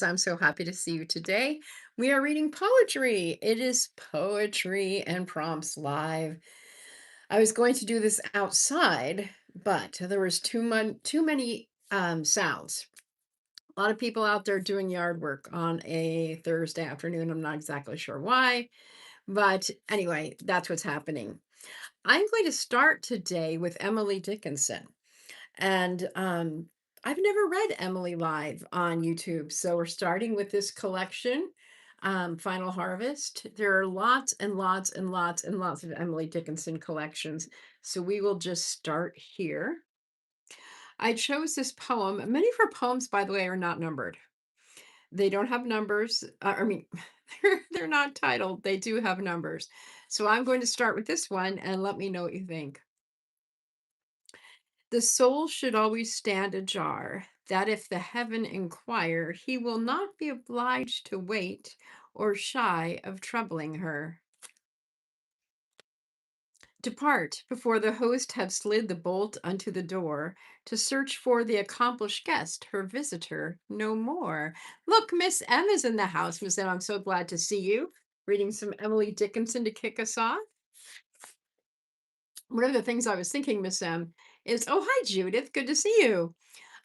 I'm so happy to see you today. We are reading poetry. It is Poetry and Prompts Live. I was going to do this outside, but there was too many sounds. A lot of people out there doing yard work on a Thursday afternoon. I'm not exactly sure why, but anyway, that's what's happening. I'm going to start today with Emily Dickinson. And I've never read Emily live on YouTube. So we're starting with this collection, Final Harvest. There are lots and lots and lots and lots of Emily Dickinson collections. So we will just start here. I chose this poem. Many of her poems, by the way, are not numbered. They don't have numbers. They're not titled. They do have numbers. So I'm going to start with this one and let me know what you think. The soul should always stand ajar, that if the heaven inquire, he will not be obliged to wait or shy of troubling her. Depart before the host have slid the bolt unto the door to search for the accomplished guest, her visitor, no more. Look, Miss M is in the house. Miss M, I'm so glad to see you. Reading some Emily Dickinson to kick us off. One of the things I was thinking, Miss M, is oh, hi, Judith. Good to see you.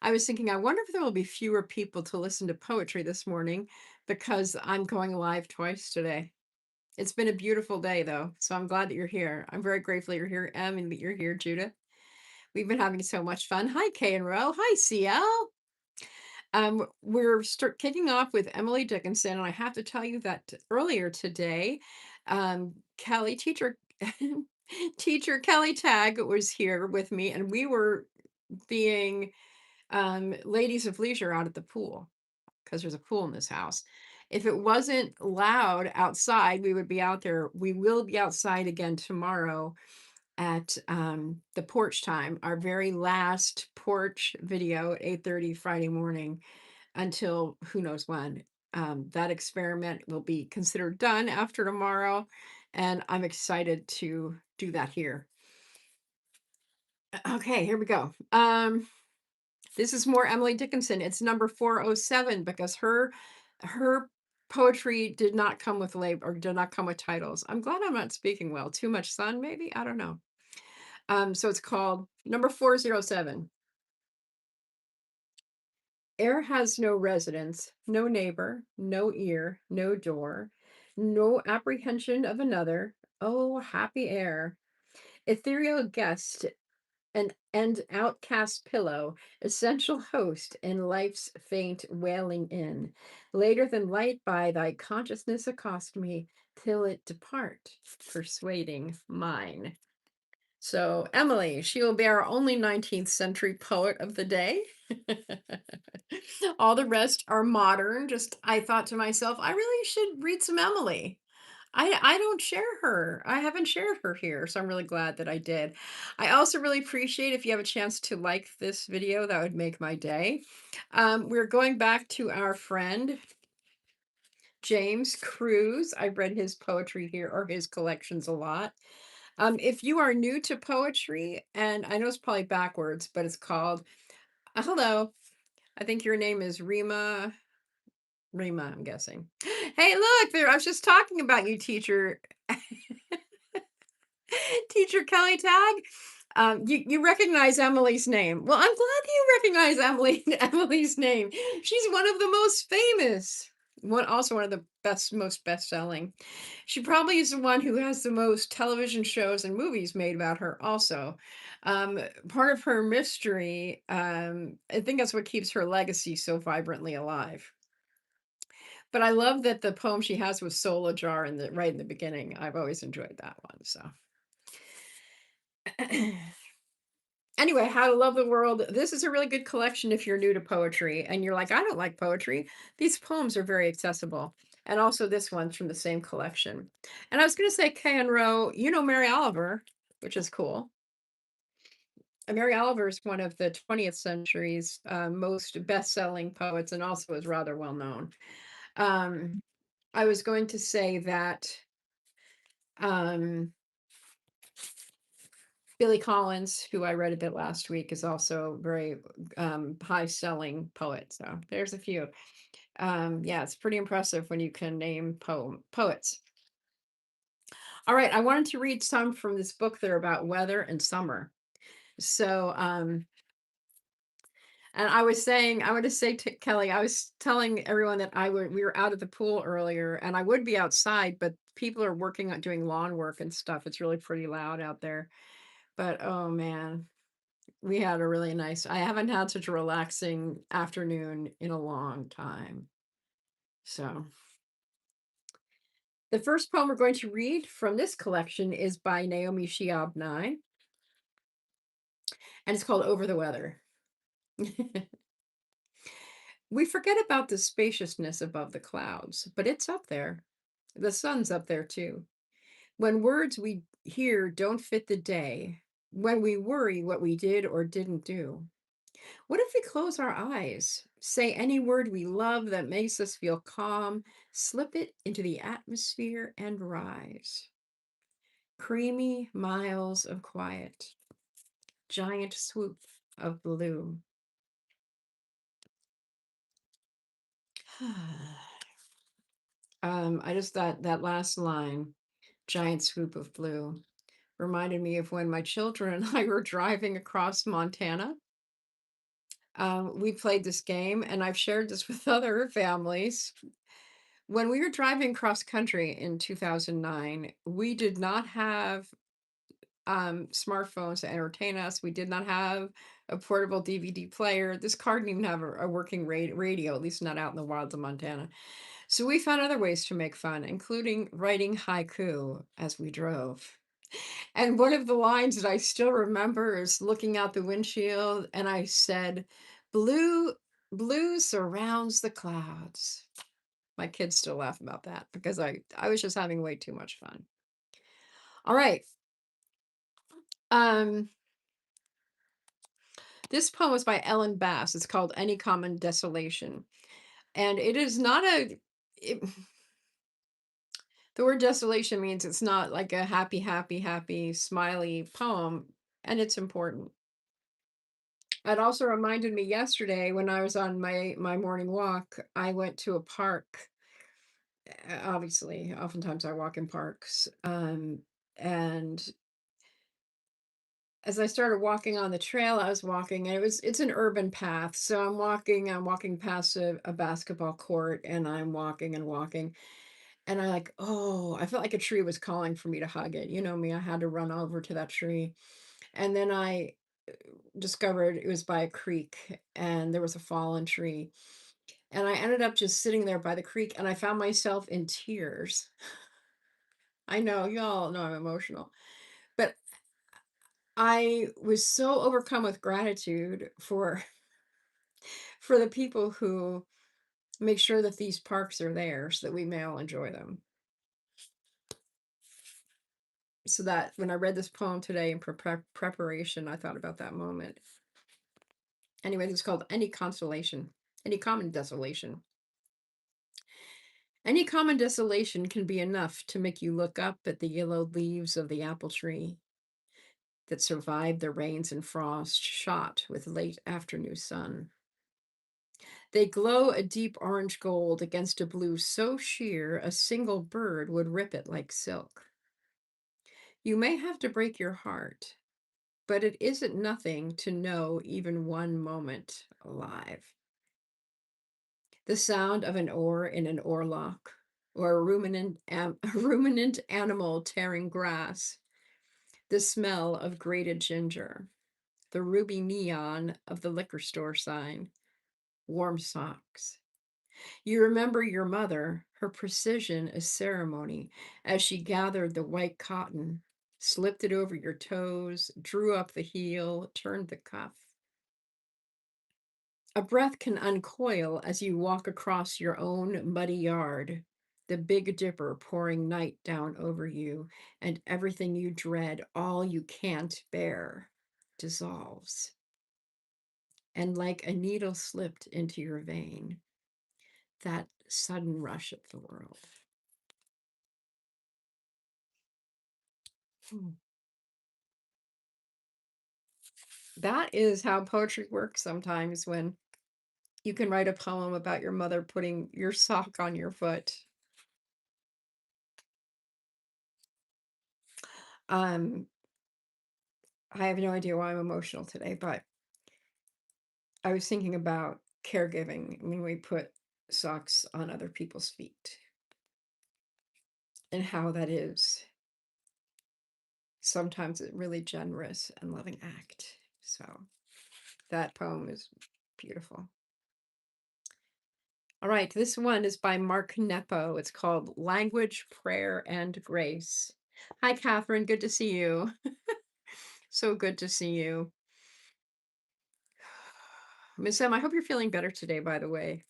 I was thinking, I wonder if there will be fewer people to listen to poetry this morning because I'm going live twice today. It's been a beautiful day, though, so I'm glad that you're here. I'm very grateful you're here, Em, and that you're here, Judith. We've been having so much fun. Hi, Kay and Ro. Hi, CL. We're kicking off with Emily Dickinson, and I have to tell you that earlier today, Kelly, teacher Kelly Tag was here with me, and we were being ladies of leisure out at the pool because there's a pool in this house. If it wasn't loud outside, we would be out there. We will be outside again tomorrow at the porch time, our very last porch video at 8:30 Friday morning until who knows when. That experiment will be considered done after tomorrow, and I'm excited to do that here. Okay, here we go. This is more Emily Dickinson. It's number 407 because her poetry did not come with label or did not come with titles. I'm glad I'm not speaking well. Too much sun, maybe? I don't know. So it's called number 407. Air has no residence, no neighbor, no ear, no door, no apprehension of another. Oh, happy air. Ethereal guest and outcast pillow, essential host in life's faint wailing in. Later than light by thy consciousness accost me, till it depart, persuading mine. So Emily, she will be our only 19th century poet of the day. All the rest are modern. Just I thought to myself, I really should read some Emily. I don't share her. I haven't shared her here, so I'm really glad that I did. I also really appreciate if you have a chance to like this video, that would make my day. We're going back to our friend James Cruz. I've read his poetry here or his collections a lot. If you are new to poetry, and I know it's probably backwards, but it's called hello. I think your name is Rima. Rima, I'm guessing. Hey, look, there, I was just talking about you, teacher. Teacher Kelly Tag. You recognize Emily's name. Well, I'm glad that you recognize Emily's name. She's one of the most famous. Also one of the most best-selling. She probably is the one who has the most television shows and movies made about her also. Part of her mystery, I think that's what keeps her legacy so vibrantly alive. But I love that the poem she has with Soul Ajar right in the beginning. I've always enjoyed that one. So anyway, How to Love the World. This is a really good collection if you're new to poetry and you're like, I don't like poetry. These poems are very accessible. And also this one's from the same collection. And I was going to say, Kay and Row, you know Mary Oliver, which is cool. And Mary Oliver is one of the 20th century's most best-selling poets and also is rather well known. I was going to say that um, Billy Collins, who I read a bit last week, is also very high selling poet. So there's a few. Yeah, it's pretty impressive when you can name poets. All right, I wanted to read some from this book. They're about weather and summer. So, and I want to say to Kelly, I was telling everyone that we were out at the pool earlier, and I would be outside, but people are working on doing lawn work and stuff. It's really pretty loud out there. But oh man, we had a really nice. I haven't had such a relaxing afternoon in a long time. So, the first poem we're going to read from this collection is by Naomi Shihab Nye, and it's called Over the Weather. We forget about the spaciousness above the clouds, but it's up there. The sun's up there too. When words we hear don't fit the day, when we worry what we did or didn't do, what if we close our eyes, say any word we love that makes us feel calm, slip it into the atmosphere and rise? Creamy miles of quiet, giant swoop of blue. I just thought that last line, giant swoop of blue, reminded me of when my children and I were driving across Montana. We played this game, and I've shared this with other families. When we were driving cross country in 2009, we did not have smartphones to entertain us. We did not have a portable DVD player. This car didn't even have a working radio, at least not out in the wilds of Montana. So we found other ways to make fun, including writing haiku as we drove. And one of the lines that I still remember is looking out the windshield, and I said, "Blue, blue surrounds the clouds." My kids still laugh about that because I was just having way too much fun. All right. Um, this poem was by Ellen Bass. It's called Any Common Desolation. And it is not it, the word desolation means it's not like a happy, happy, happy, smiley poem, and it's important. It also reminded me yesterday when I was on my morning walk, I went to a park. Obviously, oftentimes I walk in parks. And as I started walking on the trail, I was walking, and it's an urban path. So I'm walking past a basketball court, and I'm walking and walking. And I like, oh, I felt like a tree was calling for me to hug it. You know me, I had to run over to that tree. And then I discovered it was by a creek, and there was a fallen tree. And I ended up just sitting there by the creek, and I found myself in tears. I know, y'all know I'm emotional. But I was so overcome with gratitude for the people who make sure that these parks are there so that we may all enjoy them. So that when I read this poem today in preparation, I thought about that moment. Anyway, it's called Any Consolation, Any Common Desolation. Any common desolation can be enough to make you look up at the yellowed leaves of the apple tree that survived the rains and frost shot with late afternoon sun. They glow a deep orange gold against a blue so sheer a single bird would rip it like silk. You may have to break your heart, but it isn't nothing to know even one moment alive. The sound of an oar in an oarlock, or a a ruminant animal tearing grass, the smell of grated ginger, the ruby neon of the liquor store sign, warm socks. You remember your mother, her precision a ceremony, as she gathered the white cotton, slipped it over your toes, drew up the heel, turned the cuff. A breath can uncoil as you walk across your own muddy yard, the Big Dipper pouring night down over you, and everything you dread, all you can't bear, dissolves. And like a needle slipped into your vein, that sudden rush of the world. Hmm. That is how poetry works sometimes when You can write a poem about your mother putting your sock on your foot. Um, I have no idea why I'm emotional today, but I was thinking about caregiving when we put socks on other people's feet and how that is sometimes a really generous and loving act. So that poem is beautiful. All right, this one is by Mark Nepo. It's called Language, Prayer, and Grace. Hi, Catherine. Good to see you. So good to see you. Miss M, I hope you're feeling better today, by the way.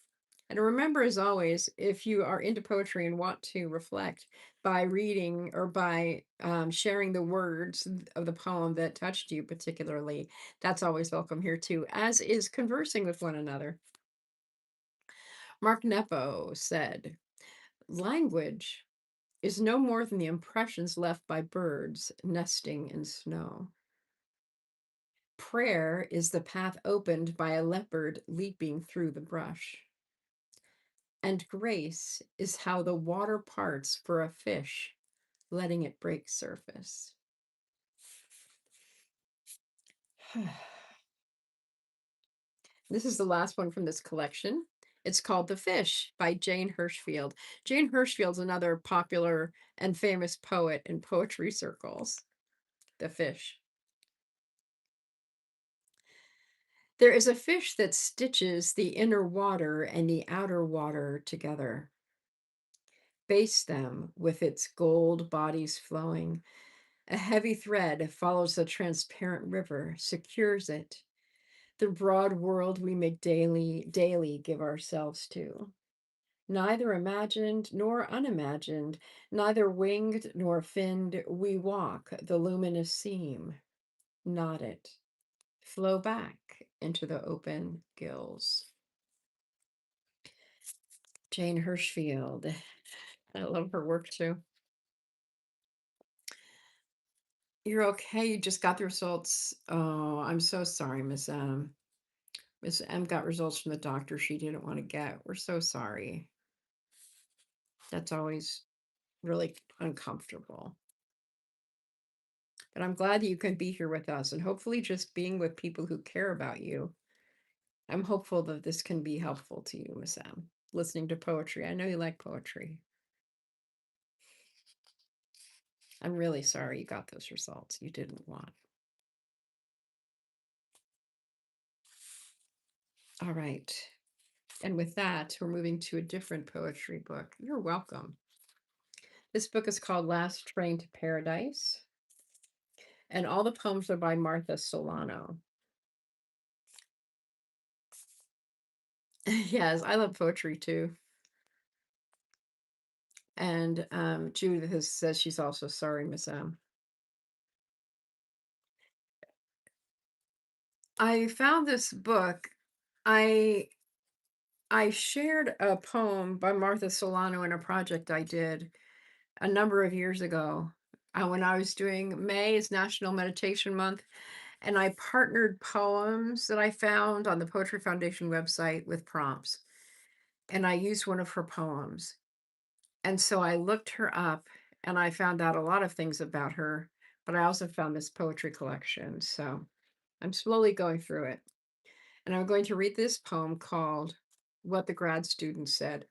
And remember, as always, if you are into poetry and want to reflect by reading or by sharing the words of the poem that touched you particularly, that's always welcome here too, as is conversing with one another. Mark Nepo said, language is no more than the impressions left by birds nesting in snow. Prayer is the path opened by a leopard leaping through the brush. And grace is how the water parts for a fish, letting it break surface. This is the last one from this collection. It's called The Fish by Jane Hirschfield. Jane Hirschfield's another popular and famous poet in poetry circles. The Fish. There is a fish that stitches the inner water and the outer water together, baste them with its gold bodies flowing. A heavy thread follows the transparent river, secures it. The broad world we make daily give ourselves to. Neither imagined nor unimagined, neither winged nor finned, we walk the luminous seam, knot it, flow back into the open gills. Jane Hirschfield. I love her work too. You're okay. You just got the results. Oh, I'm so sorry, Miss M. Miss M got results from the doctor she didn't want to get. We're so sorry. That's always really uncomfortable. But I'm glad that you can be here with us and hopefully just being with people who care about you. I'm hopeful that this can be helpful to you, Miss M. Listening to poetry. I know you like poetry. I'm really sorry you got those results you didn't want. All right. And with that, we're moving to a different poetry book. You're welcome. This book is called Last Train to Paradise, and all the poems are by Martha Solano. Yes, I love poetry too. And Judith says she's also sorry, Miss M. I found this book. I I shared a poem by Martha Solano in a project I did a number of years ago when I was doing May is National Meditation Month. And I partnered poems that I found on the Poetry Foundation website with prompts. And I used one of her poems. And so I looked her up and I found out a lot of things about her, but I also found this poetry collection. So I'm slowly going through it. And I'm going to read this poem called What the Grad Student Said.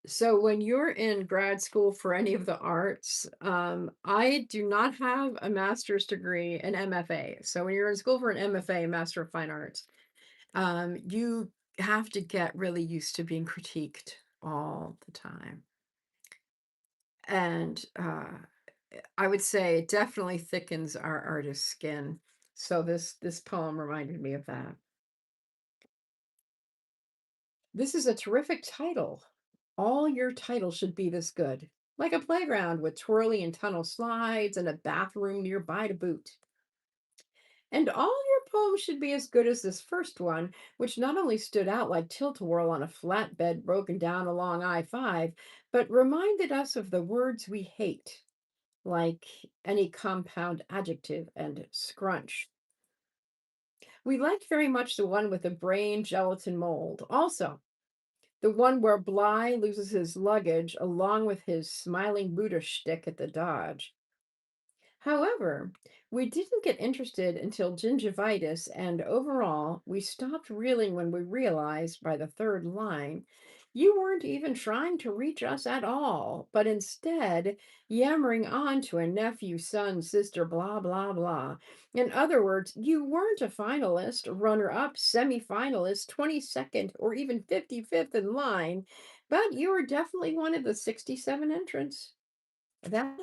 So when you're in grad school for any of the arts, I do not have a master's degree, an MFA. So when you're in school for an MFA, Master of Fine Arts, you have to get really used to being critiqued all the time. And I would say it definitely thickens our artist's skin. So this poem reminded me of that. This is a terrific title. All your titles should be this good. Like a playground with twirly and tunnel slides and a bathroom nearby to boot. And all your poems should be as good as this first one, which not only stood out like tilt-a-whirl on a flatbed broken down along I-5, but reminded us of the words we hate, like any compound adjective and scrunch. We liked very much the one with the brain gelatin mold. Also, the one where Bly loses his luggage along with his smiling Buddha shtick at the Dodge. However, we didn't get interested until gingivitis, and overall, we stopped reeling when we realized by the third line you weren't even trying to reach us at all, but instead yammering on to a nephew, son, sister, blah, blah, blah. In other words, you weren't a finalist, runner up, semi finalist, 22nd, or even 55th in line, but you were definitely one of the 67 entrants. That,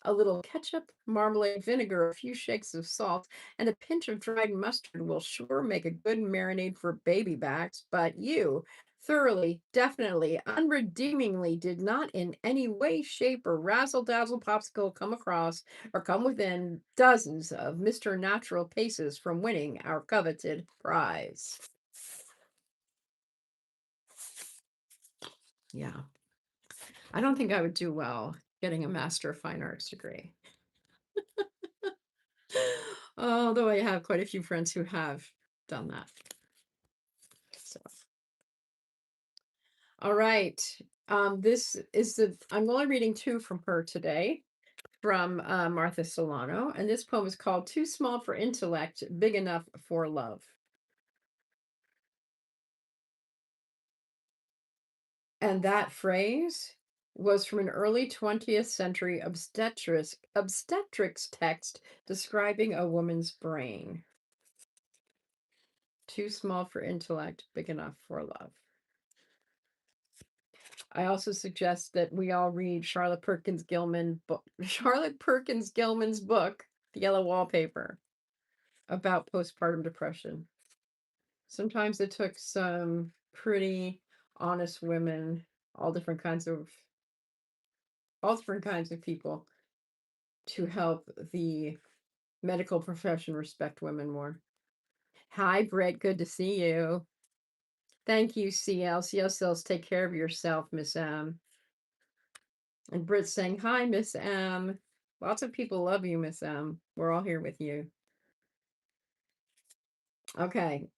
a little ketchup, marmalade, vinegar, a few shakes of salt, and a pinch of dried mustard will sure make a good marinade for baby backs. But you thoroughly, definitely, unredeemingly did not in any way, shape, or razzle dazzle popsicle come across or come within dozens of Mr. Natural paces from winning our coveted prize. Yeah, I don't think I would do well getting a Master of Fine Arts degree. Although I have quite a few friends who have done that. So, all right. This is I'm only reading two from her today from Martha Solano. And this poem is called Too Small for Intellect, Big Enough for Love. And that phrase was from an early 20th century obstetrics text describing a woman's brain. Too small for intellect, big enough for love. I also suggest that we all read Charlotte Perkins Gilman's book, The Yellow Wallpaper, about postpartum depression. Sometimes it took some pretty honest women, all different kinds of all different kinds of people to help the medical profession respect women more. Hi, Britt. Good to see you. Thank you, CL. CL says take care of yourself, Miss M. And Britt's saying, hi, Miss M. Lots of people love you, Miss M. We're all here with you. Okay.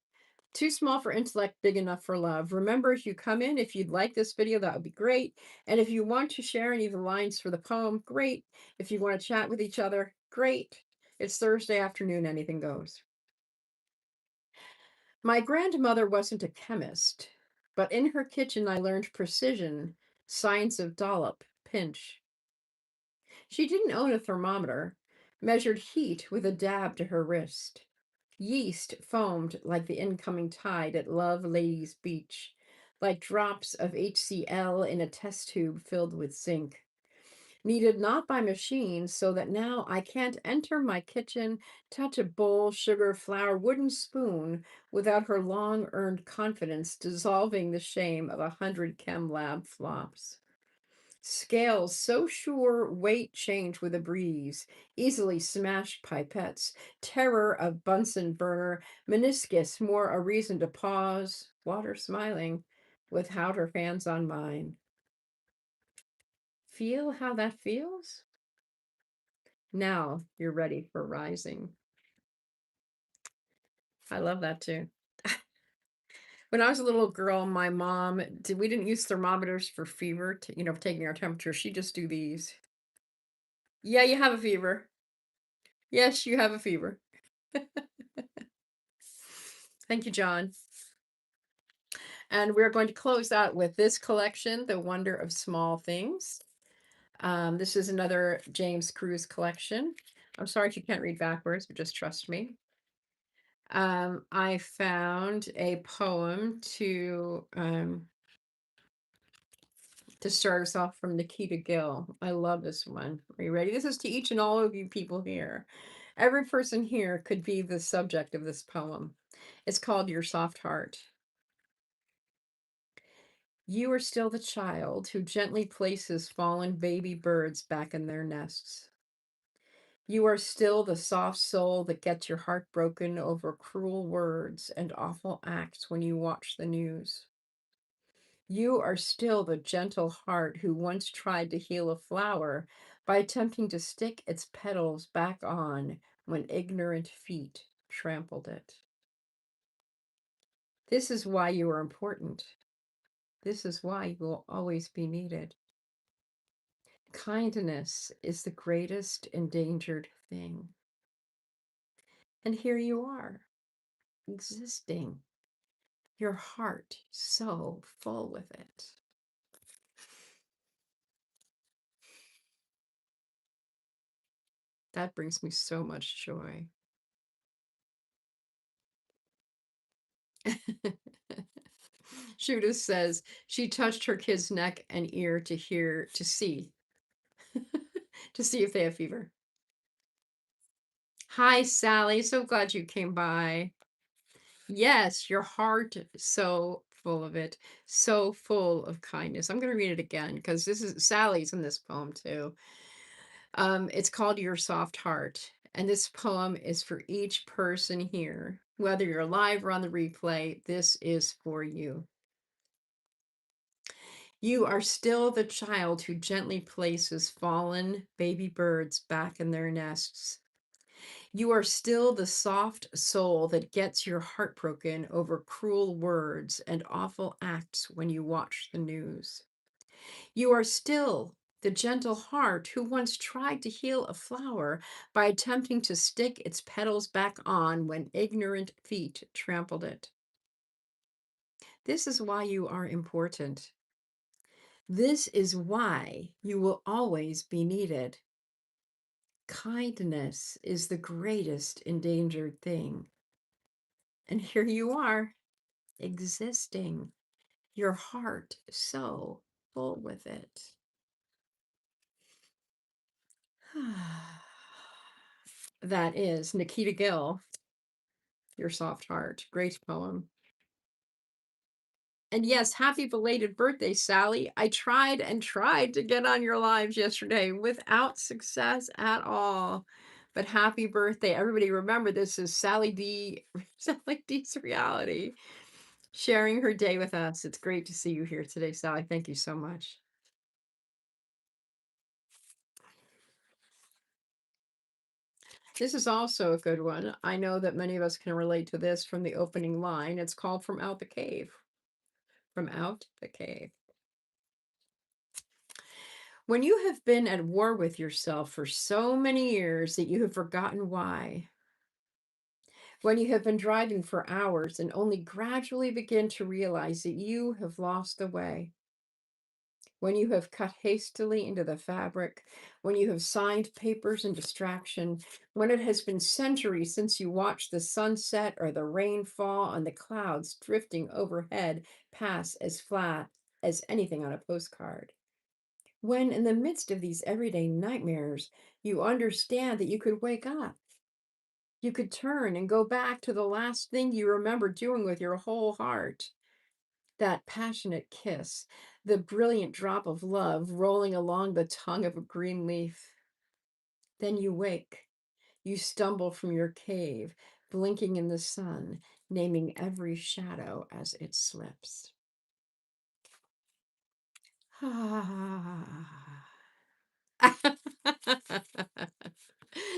Too small for intellect, big enough for love. Remember, if you come in, if you'd like this video, that would be great. And if you want to share any of the lines for the poem, great. If you want to chat with each other, great. It's Thursday afternoon, anything goes. My grandmother wasn't a chemist, but in her kitchen I learned precision, science of dollop, pinch. She didn't own a thermometer, measured heat with a dab to her wrist. Yeast foamed like the incoming tide at Love Ladies Beach, like drops of HCl in a test tube filled with zinc. Kneaded not by machines, so that now I can't enter my kitchen, touch a bowl, sugar, flour, wooden spoon without her long earned confidence dissolving the shame of 100 chem lab flops. Scales so sure weight change with a breeze, easily smashed pipettes, terror of Bunsen burner, meniscus more a reason to pause, water smiling, without her hands on mine. Feel how that feels? Now you're ready for rising. I love that too. When I was a little girl, my mom we didn't use thermometers for fever, for taking our temperature. She just do these. Yeah, you have a fever. Yes, you have a fever. Thank you, John. And we're going to close out with this collection, The Wonder of Small Things. This is another James Cruz collection. I'm sorry if you can't read backwards, but just trust me. I found a poem to start us off from Nikita Gill. I love this one. Are you ready? This is to each and all of you people here. Every person here could be the subject of this poem. It's called Your Soft Heart. You are still the child who gently places fallen baby birds back in their nests. You are still the soft soul that gets your heart broken over cruel words and awful acts when you watch the news. You are still the gentle heart who once tried to heal a flower by attempting to stick its petals back on when ignorant feet trampled it. This is why you are important. This is why you will always be needed. Kindness is the greatest endangered thing. And here you are, existing, your heart so full with it. That brings me so much joy. Judith says she touched her kid's neck and ear to hear, to see, to see if they have fever. Hi, Sally. So glad you came by. Yes, your heart is so full of it, so full of kindness. I'm going to read it again because this is Sally's in this poem too. It's called Your Soft Heart. And this poem is for each person here. Whether you're live or on the replay, this is for you. You are still the child who gently places fallen baby birds back in their nests. You are still the soft soul that gets your heart broken over cruel words and awful acts when you watch the news. You are still the gentle heart who once tried to heal a flower by attempting to stick its petals back on when ignorant feet trampled it. This is why you are important. This is why you will always be needed. Kindness is the greatest endangered thing. And here you are, existing, your heart so full with it. That is Nikita Gill, Your Soft Heart. Great poem. And yes, happy belated birthday, Sally. I tried and tried to get on your lives yesterday without success at all. But happy birthday. Everybody remember this is Sally D. Sally D's reality. Sharing her day with us. It's great to see you here today, Sally. Thank you so much. This is also a good one. I know that many of us can relate to this from the opening line. It's called From Out the Cave. From Out the Cave. When you have been at war with yourself for so many years that you have forgotten why, when you have been driving for hours and only gradually begin to realize that you have lost the way, when you have cut hastily into the fabric, when you have signed papers in distraction, when it has been centuries since you watched the sunset or the rain fall and the clouds drifting overhead pass as flat as anything on a postcard. When, in the midst of these everyday nightmares, you understand that you could wake up, you could turn and go back to the last thing you remember doing with your whole heart, that passionate kiss, the brilliant drop of love rolling along the tongue of a green leaf. Then you wake, you stumble from your cave, blinking in the sun, naming every shadow as it slips.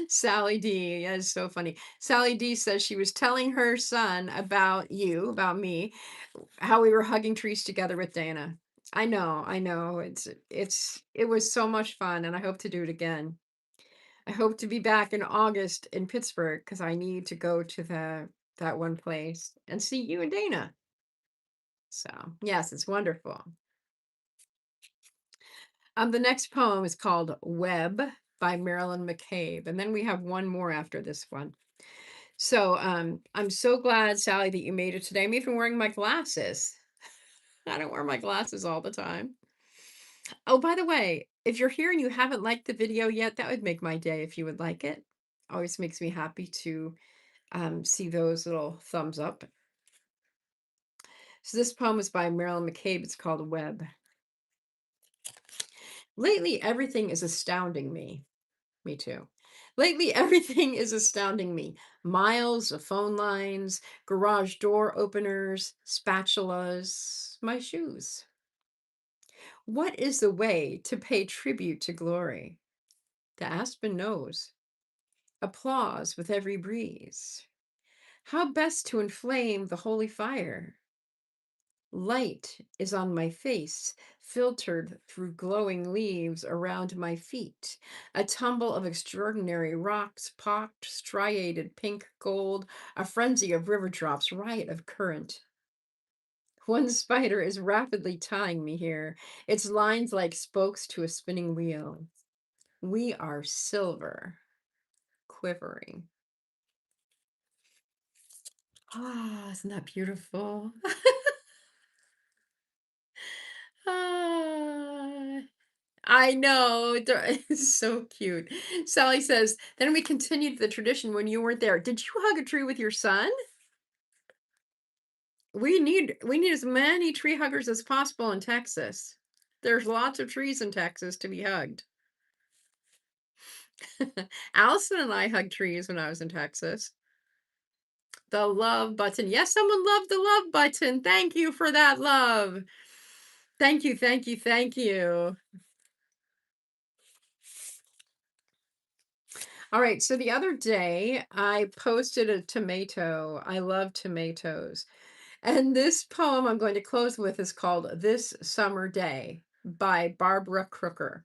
Sally D. That is so funny. Sally D says she was telling her son about you, about me, how we were hugging trees together with Dana. I know. It was so much fun and I hope to do it again. I hope to be back in August in Pittsburgh because I need to go to that one place and see you and Dana. So yes, it's wonderful. The next poem is called Web by Marilyn McCabe. And then we have one more after this one. So I'm so glad, Sally, that you made it today. I'm even wearing my glasses. I don't wear my glasses all the time. Oh, by the way, if you're here and you haven't liked the video yet, that would make my day if you would like it. Always makes me happy to see those little thumbs up. So this poem is by Marilyn McCabe. It's called Web. Lately, everything is astounding me. Me too. Lately, everything is astounding me. Miles of phone lines, garage door openers, spatulas, my shoes. What is the way to pay tribute to glory? The aspen knows. Applause with every breeze. How best to inflame the holy fire? Light is on my face, filtered through glowing leaves around my feet. A tumble of extraordinary rocks, pocked, striated pink gold, a frenzy of river drops, riot of current. One spider is rapidly tying me here, its lines like spokes to a spinning wheel. We are silver, quivering. Ah, isn't that beautiful? Ah, I know. It's so cute. Sally says, then we continued the tradition when you weren't there. Did you hug a tree with your son? We need as many tree huggers as possible in Texas. There's lots of trees in Texas to be hugged. Allison and I hugged trees when I was in Texas. The love button. Yes, someone loved the love button. Thank you for that love. Thank you, thank you, thank you. All right, so the other day I posted a tomato. I love tomatoes. And this poem I'm going to close with is called This Summer Day by Barbara Crooker.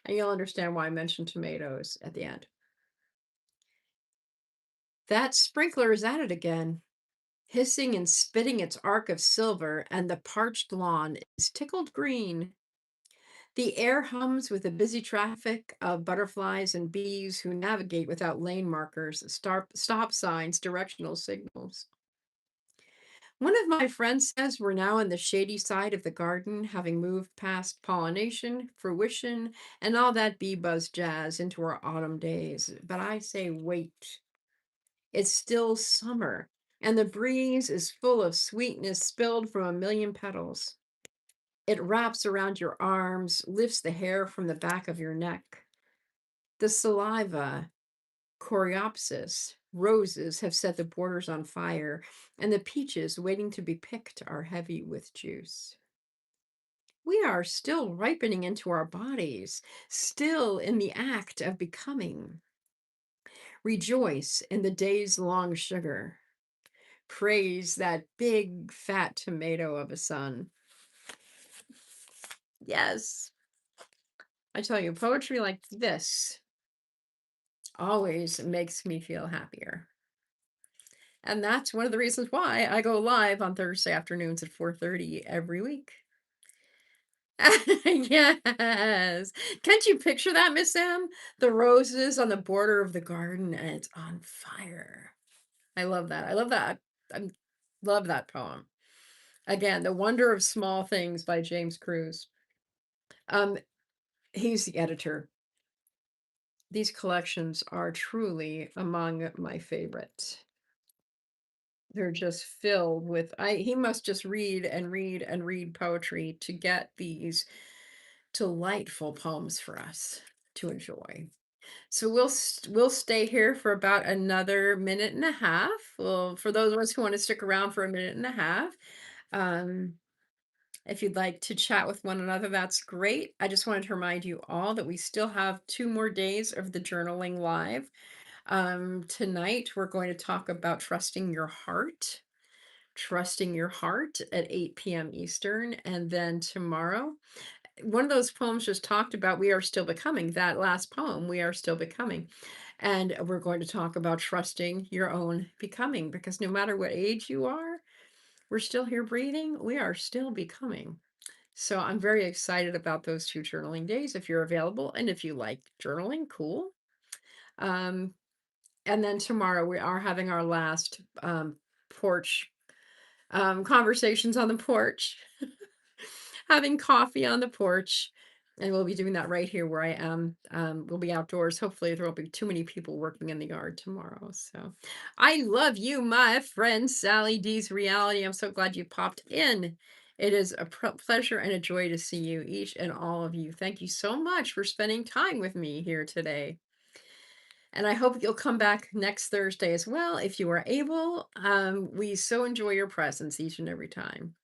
And you'll understand why I mentioned tomatoes at the end. That sprinkler is at it again, hissing and spitting its arc of silver, and the parched lawn is tickled green. The air hums with the busy traffic of butterflies and bees who navigate without lane markers, stop signs, directional signals. One of my friends says we're now on the shady side of the garden, having moved past pollination, fruition, and all that bee buzz jazz into our autumn days. But I say, wait, it's still summer, and the breeze is full of sweetness spilled from a million petals. It wraps around your arms, lifts the hair from the back of your neck. The saliva, coreopsis, roses have set the borders on fire, and the peaches waiting to be picked are heavy with juice. We are still ripening into our bodies, still in the act of becoming. Rejoice in the day's long sugar. Praise that big fat tomato of a sun. Yes, I tell you, poetry like this always makes me feel happier. And that's one of the reasons why I go live on Thursday afternoons at 4:30 every week. Yes. Can't you picture that, Miss Sam? The roses on the border of the garden and it's on fire. I love that. I love that. I love that poem. Again, The Wonder of Small Things by James Cruz. Um, he's the editor. These collections are truly among my favorite. They're just filled with he must just read and read and read poetry to get these delightful poems for us to enjoy. So we'll stay here for about another minute and a half. Well, for those of us who want to stick around for a minute and a half, um, if you'd like to chat with one another, that's great. I just wanted to remind you all that we still have 2 more days of the journaling live. Tonight we're going to talk about trusting your heart. Trusting Your Heart at 8 p.m. Eastern. And then tomorrow, one of those poems just talked about We Are Still Becoming, that last poem, We Are Still Becoming. And we're going to talk about trusting your own becoming because no matter what age you are, we're still here breathing. We are still becoming. So I'm very excited about those 2 journaling days if you're available. And if you like journaling, cool. Um, and then tomorrow we are having our last porch conversations on the porch, having coffee on the porch. And we'll be doing that right here where I am. We'll be outdoors. Hopefully, there won't be too many people working in the yard tomorrow. So I love you, my friend Sally D's Reality. I'm so glad you popped in. It is a pleasure and a joy to see you, each and all of you. Thank you so much for spending time with me here today. And I hope you'll come back next Thursday as well if you are able. We so enjoy your presence each and every time.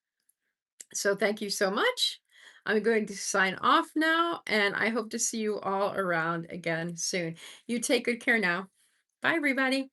So thank you so much. I'm going to sign off now, and I hope to see you all around again soon. You take good care now. Bye, everybody.